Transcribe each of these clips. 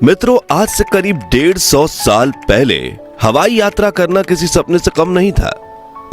मित्रों, आज से करीब 150 साल पहले हवाई यात्रा करना किसी सपने से कम नहीं था।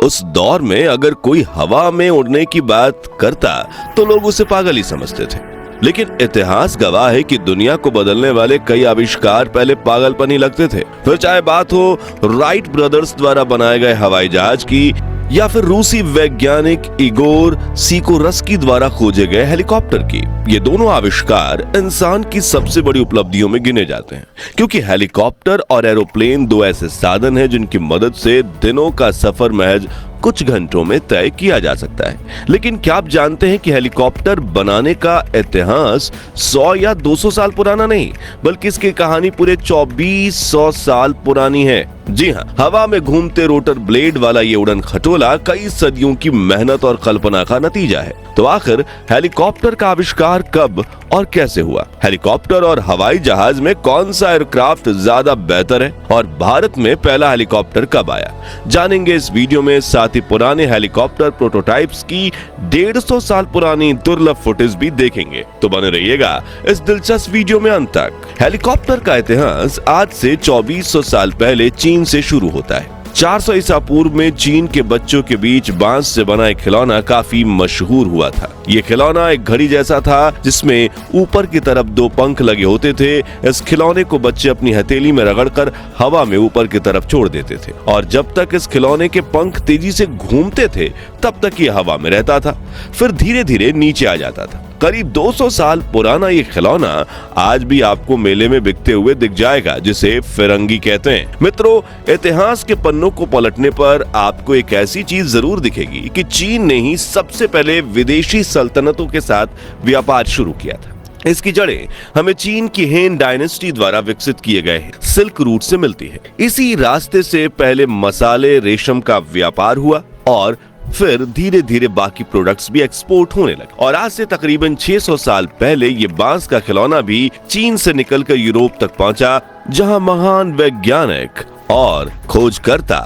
उस दौर में अगर कोई हवा में उड़ने की बात करता तो लोग उसे पागल ही समझते थे। लेकिन इतिहास गवाह है कि दुनिया को बदलने वाले कई आविष्कार पहले पागलपन ही लगते थे। फिर चाहे बात हो राइट ब्रदर्स द्वारा बनाए गए हवाई जहाज की या फिर रूसी वैज्ञानिक इगोर सिकोरस्की द्वारा खोजे गए हेलीकॉप्टर की। ये दोनों आविष्कार इंसान की सबसे बड़ी उपलब्धियों में गिने जाते हैं, क्योंकि हेलीकॉप्टर और एरोप्लेन दो ऐसे साधन हैं जिनकी मदद से दिनों का सफर महज कुछ घंटों में तय किया जा सकता है। लेकिन क्या आप जानते हैं कि हेलीकॉप्टर बनाने का इतिहास 100 या 200 साल पुराना नहीं, बल्कि इसकी कहानी पूरे 2400 साल पुरानी है। जी हाँ, हवा में घूमते रोटर ब्लेड वाला ये उड़न खटोला कई सदियों की मेहनत और कल्पना का नतीजा है। तो आखिर हेलीकॉप्टर का आविष्कार कब और कैसे हुआ? हेलीकॉप्टर और हवाई जहाज में कौन सा एयरक्राफ्ट ज्यादा बेहतर है और भारत में पहला हेलीकॉप्टर कब आया, जानेंगे इस वीडियो में। साथ ही पुराने हेलीकॉप्टर प्रोटोटाइप्स की 150 साल पुरानी दुर्लभ फुटेज भी देखेंगे। तो बने रहिएगा इस दिलचस्प वीडियो में अंत तक। हेलीकॉप्टर का इतिहास आज से 2400 साल पहले चीन से शुरू होता है। 400 ईसा पूर्व में चीन के बच्चों के बीच बांस से बना एक खिलौना काफी मशहूर हुआ था। ये खिलौना एक घड़ी जैसा था जिसमें ऊपर की तरफ 2 पंख लगे होते थे। इस खिलौने को बच्चे अपनी हथेली में रगड़कर हवा में ऊपर की तरफ छोड़ देते थे और जब तक इस खिलौने के पंख तेजी से घूमते थे तब तक ये हवा में रहता था, फिर धीरे धीरे नीचे आ जाता था। करीब 200 साल पुराना ये खिलौना आज भी आपको मेले में बिकते हुए दिख जाएगा, जिसे फिरंगी कहते हैं। मित्रों, इतिहास के पन्नों को पलटने पर आपको एक ऐसी चीज जरूर दिखेगी कि चीन ने ही सबसे पहले विदेशी सल्तनतों के साथ व्यापार शुरू किया था। इसकी जड़ें हमें चीन की हेन डायनेस्टी द्वारा विकसित किए गए सिल्क रूट से मिलती है। इसी रास्ते से पहले मसाले, रेशम का व्यापार हुआ और फिर धीरे धीरे बाकी प्रोडक्ट्स भी एक्सपोर्ट होने लगे। और आज से तकरीबन 600 साल पहले ये बांस का खिलौना भी चीन से निकलकर यूरोप तक पहुंचा, जहां महान वैज्ञानिक और खोजकर्ता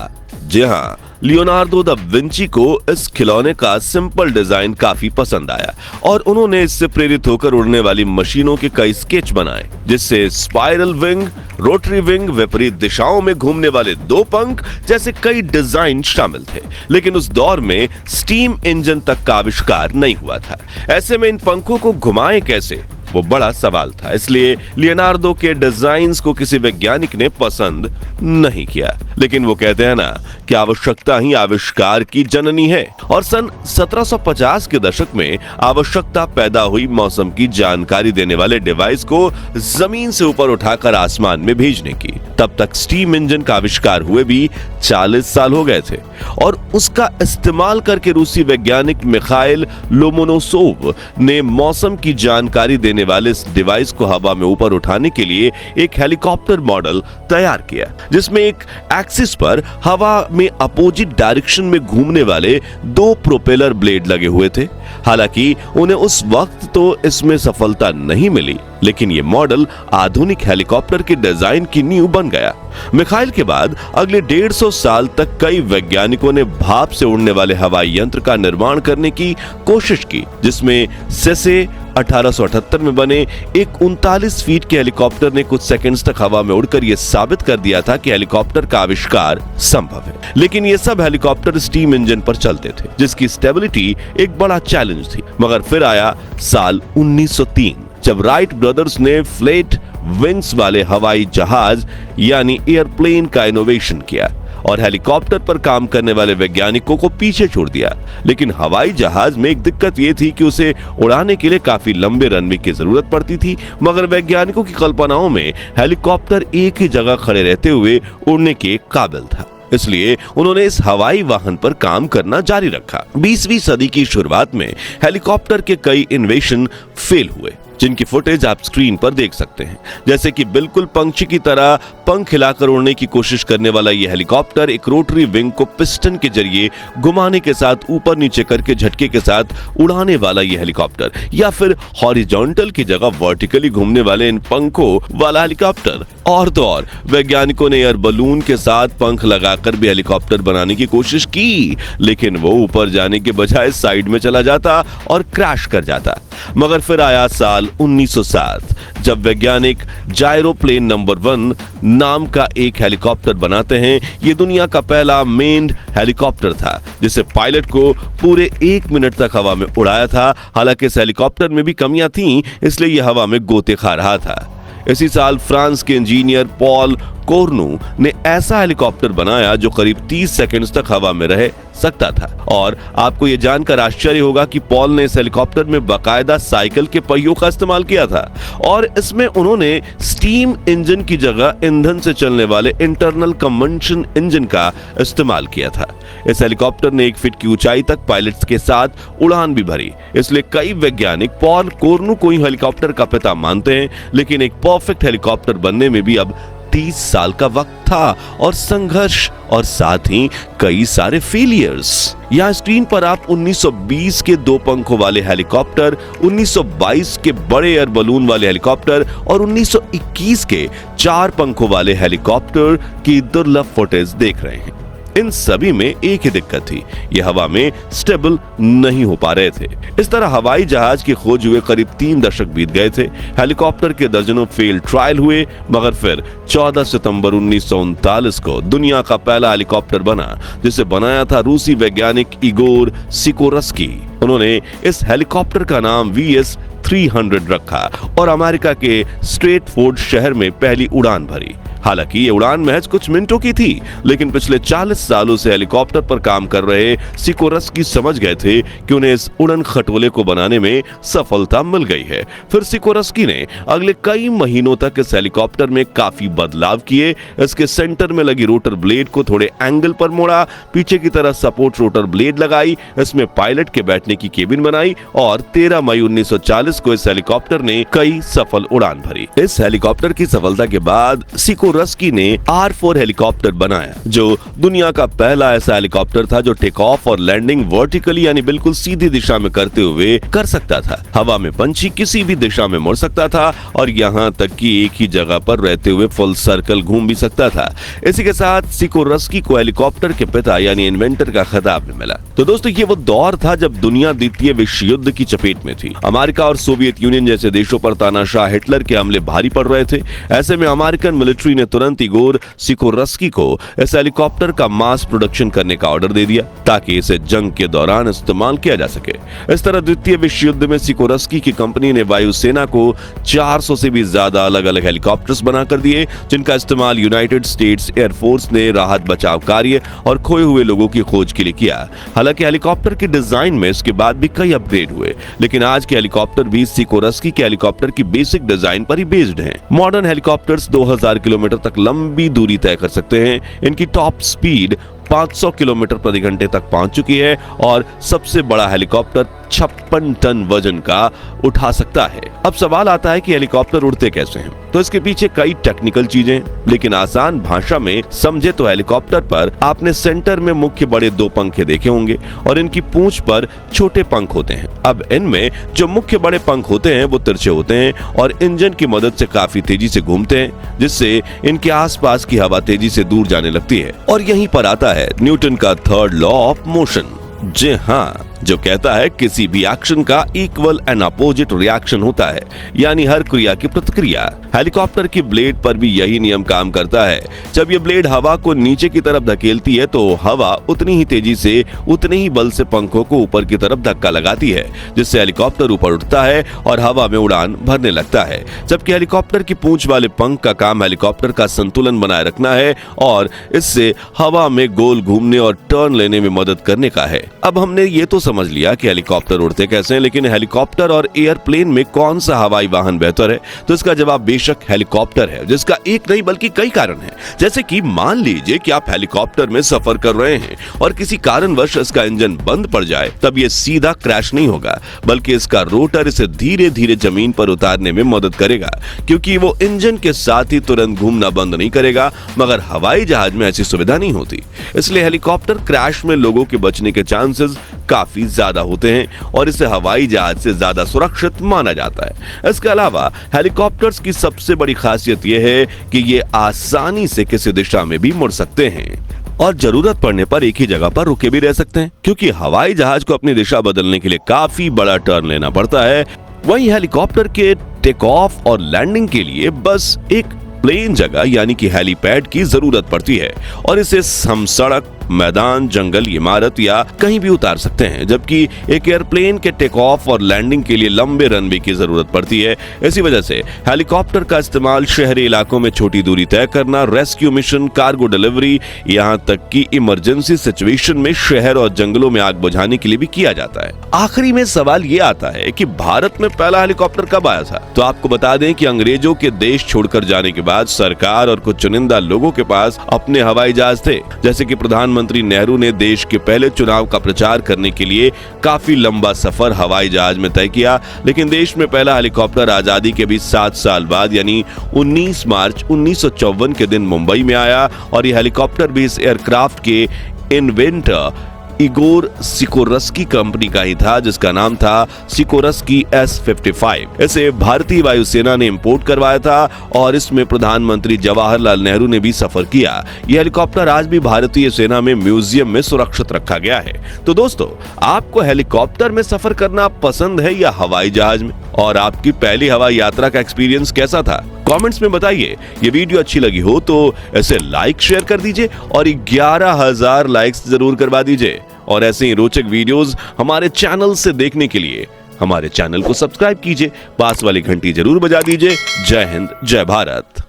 लियोनार्डो दा विंची को इस खिलौने का सिंपल डिजाइन काफी पसंद आया और उन्होंने इससे प्रेरित होकर उड़ने वाली मशीनों के कई स्केच बनाए, जिससे स्पाइरल विंग, रोटरी विंग, विपरीत दिशाओं में घूमने वाले 2 पंख जैसे कई डिजाइन शामिल थे। लेकिन उस दौर में स्टीम इंजन तक का आविष्कार नहीं हुआ था। ऐसे में इन पंखों को घुमाएं कैसे, वो बड़ा सवाल था। इसलिए लियोनार्डो के डिजाइन्स को किसी वैज्ञानिक ने पसंद नहीं किया। लेकिन वो कहते हैं ना कि आवश्यकता ही आविष्कार की जननी है। और सन 1750 के दशक में आवश्यकता पैदा हुई मौसम की जानकारी देने वाले डिवाइस को जमीन से ऊपर उठाकर आसमान में भेजने की। तब तक स्टीम इंजन का आविष्कार हुए भी 40 साल हो गए थे और उसका इस्तेमाल करके रूसी वैज्ञानिक मिखाइल लोमोनोसोव ने मौसम की जानकारी देने वाले इस डिवाइस को हवा में ऊपर उठाने के लिए एक हेलीकॉप्टर मॉडल तैयार किया, जिसमें एक एक्सिस पर हवा में अपोजिट डायरेक्शन में घूमने वाले 2 प्रोपेलर ब्लेड लगे हुए थे। हालांकि उन्हें उस वक्त तो इसमें सफलता नहीं मिली, लेकिन ये मॉडल आधुनिक हेलीकॉप्टर के डिजाइन की नींव बन गया। मिखाइल के बाद अगले 150 साल तक कई वैज्ञानिकों ने भाप से उड़ने वाले हवाई यंत्र का निर्माण करने की कोशिश की, जिसमें सेसे 1878 में बने एक 39 फीट के हेलीकॉप्टर ने कुछ सेकंड्स तक हवा में उड़कर यह साबित कर दिया था कि हेलीकॉप्टर का आविष्कार संभव है। लेकिन ये सब हेलीकॉप्टर स्टीम इंजन पर चलते थे, जिसकी स्टेबिलिटी एक बड़ा चैलेंज थी। मगर फिर आया साल 1903, जब राइट ब्रदर्स ने फ्लैट विंग्स वाले हवाई जहाज यानी एयरप्लेन का इनोवेशन किया और हेलीकॉप्टर पर काम करने वाले वैज्ञानिकों को पीछे छोड़ दिया। लेकिन हवाई जहाज में एक दिक्कत यह थी कि उसे उड़ाने के लिए काफी लंबे रनवे की जरूरत पड़ती थी, मगर वैज्ञानिकों की कल्पनाओं में हेलीकॉप्टर एक ही जगह खड़े रहते हुए उड़ने के काबिल था। इसलिए उन्होंने इस हवाई वाहन पर काम करना जारी रखा। 20वीं सदी की शुरुआत में हेलीकॉप्टर के कई इन्वेशन फेल हुए, जिनकी फुटेज आप स्क्रीन पर देख सकते हैं। जैसे कि बिल्कुल पंछी की तरह पंख हिलाकर उड़ने की कोशिश करने वाला यह हेलीकॉप्टर एक रोटरी विंग को पिस्टन के जरिए घुमाने के साथ ऊपर नीचे करके झटके के साथ उड़ाने वाला यह हेलीकॉप्टर, या फिर हॉरिजॉन्टल की जगह वर्टिकली घूमने वाले इन पंखों वाला हेलीकॉप्टर, और तो और वैज्ञानिकों ने एयर बलून के साथ पंख लगाकर भी हेलीकॉप्टर बनाने की कोशिश की, लेकिन वो ऊपर जाने के बजाय साइड में चला जाता और क्रैश कर जाता। मगर फिर आया साल 1907, जब वैज्ञानिक जायरोप्लेन नंबर 1 नाम का एक हेलीकॉप्टर बनाते हैं। ये दुनिया का पहला मेन्ड हेलीकॉप्टर था, जिसे पायलट को पूरे 1 मिनट तक हवा में उड़ाया था। हालांकि इस हेलीकॉप्टर में भी कमियां थीं, इसलिए यह हवा में गोते खा रहा था। इसी साल फ्रांस के इंजीनियर पॉल कोर्नू ने ऐसा हेलीकॉप्टर बनाया जो करीब 30 सेकंड्स तक हवा में रह सकता था। और आपको यह जानकर आश्चर्य होगा कि पॉल ने इस हेलीकॉप्टर में बाकायदा साइकिल के पहियों का इस्तेमाल किया था और इसमें उन्होंने स्टीम इंजन की जगह ईंधन से चलने वाले इंटरनल कंबंशन इंजन का इस्तेमाल किया था। इस हेलीकॉप्टर ने 1 फीट की ऊंचाई तक पायलट्स के साथ उड़ान भी भरी। इसलिए कई वैज्ञानिक पॉल कोर्नू को ही हेलीकॉप्टर का पिता मानते हैं। लेकिन एक परफेक्ट हेलीकॉप्टर बनने में भी अब 30 साल का वक्त था और संघर्ष और साथ ही कई सारे फेलियर्स। यहाँ स्क्रीन पर आप 1920 के 2 पंखों वाले हेलीकॉप्टर, 1922 के बड़े एयर बलून वाले हेलीकॉप्टर और 1921 के 4 पंखों वाले हेलीकॉप्टर की दुर्लभ फुटेज देख रहे हैं। इन सभी में एक ही दिक्कत थी, ये हवा में स्टेबल नहीं हो पा रहे थे। इस तरह हवाई जहाज की खोज हुए करीब 3 दशक बीत गए थे। हेलीकॉप्टर के दर्जनों फेल ट्रायल हुए, मगर फिर 14 सितंबर 1939 को दुनिया का पहला हेलीकॉप्टर बना, जिसे बनाया था रूसी वैज्ञानिक इगोर सिकोरस्की। उन्होंने इस हेलीकॉप्टर का नाम VS-300 रखा और अमेरिका के स्ट्रेटफोर्ड शहर में पहली उड़ान भरी। हालांकि ये उड़ान महज कुछ मिनटों की थी, लेकिन पिछले 40 सालों से हेलीकॉप्टर पर काम कर रहे सिकोरस्की समझ गए थे कि उन्हें इस उड़न खटोले को बनाने में सफलता मिल गई है। फिर सिकोरस्की ने अगले कई महीनों तक इस हेलीकॉप्टर में काफी बदलाव किए। इसके सेंटर में लगी रोटर ब्लेड को थोड़े एंगल पर मोड़ा, पीछे की तरफ सपोर्ट रोटर ब्लेड लगाई, इसमें पायलट के बैठने की केबिन बनाई और 13 मई 1940 को इस हेलीकॉप्टर ने कई सफल उड़ान भरी। इस हेलीकॉप्टर की सफलता के बाद सिकोरस्की ने R4 हेलीकॉप्टर बनाया, जो दुनिया का पहला ऐसा हेलीकॉप्टर था जो टेक ऑफ और लैंडिंग वर्टिकली यानी बिल्कुल सीधी दिशा में करते हुए कर सकता था। हवा में पंछी किसी भी दिशा में मुड़ सकता था और यहाँ तक कि एक ही जगह पर रहते हुए फुल सर्कल घूम भी सकता था। इसी के साथ सिकोरस्की को हेलीकॉप्टर के पिता यानी इन्वेंटर का खिताब मिला। तो दोस्तों, ये वो दौर था जब दुनिया द्वितीय विश्व युद्ध की चपेट में थी। अमेरिका और सोवियत यूनियन जैसे देशों पर तानाशाह हिटलर के हमले भारी पड़ रहे थे। ऐसे में अमेरिकन मिलिट्री ने तुरंत इगोर सिकोरस्की को इस हेलीकॉप्टर का मास प्रोडक्शन करने का ऑर्डर दे दिया ताकि इसे जंग के दौरान इस्तेमाल किया जा सके। इस तरह द्वितीय विश्व युद्ध में सिकोरस्की की कंपनी ने वायुसेना को 400 से भी ज्यादा अलग अलग हेलीकॉप्टर्स बनाकर दिए, जिनका इस्तेमाल यूनाइटेड स्टेट्स एयरफोर्स ने राहत बचाव कार्य और खोए हुए लोगों की खोज के लिए किया। हालांकि हेलीकॉप्टर के डिजाइन में इसके बाद भी कई अपग्रेड हुए, लेकिन आज के हेलीकॉप्टर भी सिकोरस्की के हेलीकॉप्टर की बेसिक डिजाइन पर ही बेस्ड हैं। मॉडर्न हेलीकॉप्टर्स 2000 किलोमीटर तक लंबी दूरी तय कर सकते हैं। इनकी टॉप स्पीड 500 किलोमीटर प्रति घंटे तक पहुंच चुकी है और सबसे बड़ा हेलीकॉप्टर 56 टन वजन का उठा सकता है। अब सवाल आता है कि हेलीकॉप्टर उड़ते कैसे हैं? तो इसके पीछे कई टेक्निकल चीजें, लेकिन आसान भाषा में समझे तो हेलीकॉप्टर पर आपने सेंटर में मुख्य बड़े 2 पंखे देखे होंगे और इनकी पूंछ पर छोटे पंख होते हैं। अब इनमें जो मुख्य बड़े पंख होते हैं वो तिरछे होते हैं और इंजन की मदद से काफी तेजी से घूमते हैं, जिससे इनके आसपास की हवा तेजी से दूर जाने लगती है। और यहीं पर आता है न्यूटन का 3rd लॉ ऑफ मोशन। जी हाँ, जो कहता है किसी भी एक्शन का इक्वल एंड अपोजिट रिएक्शन होता है, यानी हर क्रिया की प्रतिक्रिया। हेलीकॉप्टर की ब्लेड पर भी यही नियम काम करता है। जब ये ब्लेड हवा को नीचे की तरफ धकेलती है तो हवा उतनी ही तेजी से, उतने ही बल से पंखों को ऊपर की तरफ धक्का लगाती है, जिससे हेलीकॉप्टर ऊपर उठता है और हवा में उड़ान भरने लगता है। जबकि हेलीकॉप्टर की पूंछ वाले पंख का काम हेलीकॉप्टर का संतुलन बनाए रखना है और इससे हवा में गोल घूमने और टर्न लेने में मदद करने का है। अब हमने ये तो समझ लिया कि हेलीकॉप्टर उड़ते कैसे हैं, लेकिन हेलीकॉप्टर और एयरप्लेन में कौन सा हवाई वाहन बेहतर है? तो इसका जवाब बेशक हेलीकॉप्टर है, जिसका एक नहीं बल्कि कई कारण है। जैसे कि मान लीजिए कि आप हेलीकॉप्टर में सफर कर रहे हैं और किसी कारणवश इसका इंजन बंद पड़ जाए, तब ये सीधा क्रैश नहीं होगा, बल्कि इसका रोटर इसे धीरे धीरे जमीन पर उतारने में मदद करेगा, क्योंकि वो इंजन के साथ ही तुरंत घूमना बंद नहीं करेगा। मगर हवाई जहाज में ऐसी सुविधा नहीं होती, इसलिए हेलीकॉप्टर क्रैश में लोगों के बचने के चांसेस काफी ज्यादा होते हैं और इसे हवाई जहाज से ज्यादा सुरक्षित माना जाता है। इसके अलावा हेलीकॉप्टर्स की सबसे बड़ी खासियत यह है कि ये आसानी से किसी दिशा में भी मुड़ सकते हैं और जरूरत पड़ने पर एक ही जगह पर रुके भी रह सकते हैं, क्योंकि हवाई जहाज को अपनी दिशा बदलने के लिए काफी बड़ा टर्न लेना पड़ता है। वहीं हेलीकॉप्टर के टेक ऑफ और लैंडिंग के लिए बस एक प्लेन जगह यानी कि हेलीपैड की जरूरत पड़ती है और इसे हम सड़क, मैदान, जंगल, इमारत या कहीं भी उतार सकते हैं, जबकि एक एयरप्लेन के टेक ऑफ और लैंडिंग के लिए लंबे रनवे की जरूरत पड़ती है। इसी वजह से हेलीकॉप्टर का इस्तेमाल शहरी इलाकों में छोटी दूरी तय करना, रेस्क्यू मिशन, कार्गो डिलीवरी, यहाँ तक कि इमरजेंसी सिचुएशन में शहर और जंगलों में आग बुझाने के लिए भी किया जाता है। आखिरी में सवाल ये आता है कि भारत में पहला हेलीकॉप्टर कब आया था? तो आपको बता दें कि अंग्रेजों के देश छोड़कर जाने के बाद सरकार और कुछ चुनिंदा लोगों के पास अपने हवाई जहाज थे। जैसे कि प्रधानमंत्री नेहरू ने देश के पहले चुनाव का प्रचार करने के लिए काफी लंबा सफर हवाई जहाज में तय किया, लेकिन देश में पहला हेलीकॉप्टर आजादी के भी 7 साल बाद यानी 19 मार्च 1954 के दिन मुंबई में आया और यह हेलीकॉप्टर भी इस एयरक्राफ्ट के इन्वेंटर इगोर सिकोरस्की कंपनी का ही था, जिसका नाम था सिकोरस्की S-55। इसे भारतीय वायुसेना ने इंपोर्ट करवाया था और इसमें प्रधानमंत्री जवाहरलाल नेहरू ने भी सफर किया। यह हेलीकॉप्टर आज भी भारतीय सेना में म्यूजियम में सुरक्षित रखा गया है। तो दोस्तों, आपको हेलीकॉप्टर में सफर करना पसंद है या हवाई जहाज में? और आपकी पहली हवाई यात्रा का एक्सपीरियंस कैसा था? कमेंट्स में बताइए। ये वीडियो अच्छी लगी हो तो इसे लाइक शेयर कर दीजिए और 11,000 लाइक्स जरूर करवा दीजिए। और ऐसे ही रोचक वीडियोस हमारे चैनल से देखने के लिए हमारे चैनल को सब्सक्राइब कीजिए, पास वाली घंटी जरूर बजा दीजिए। जय हिंद, जय भारत।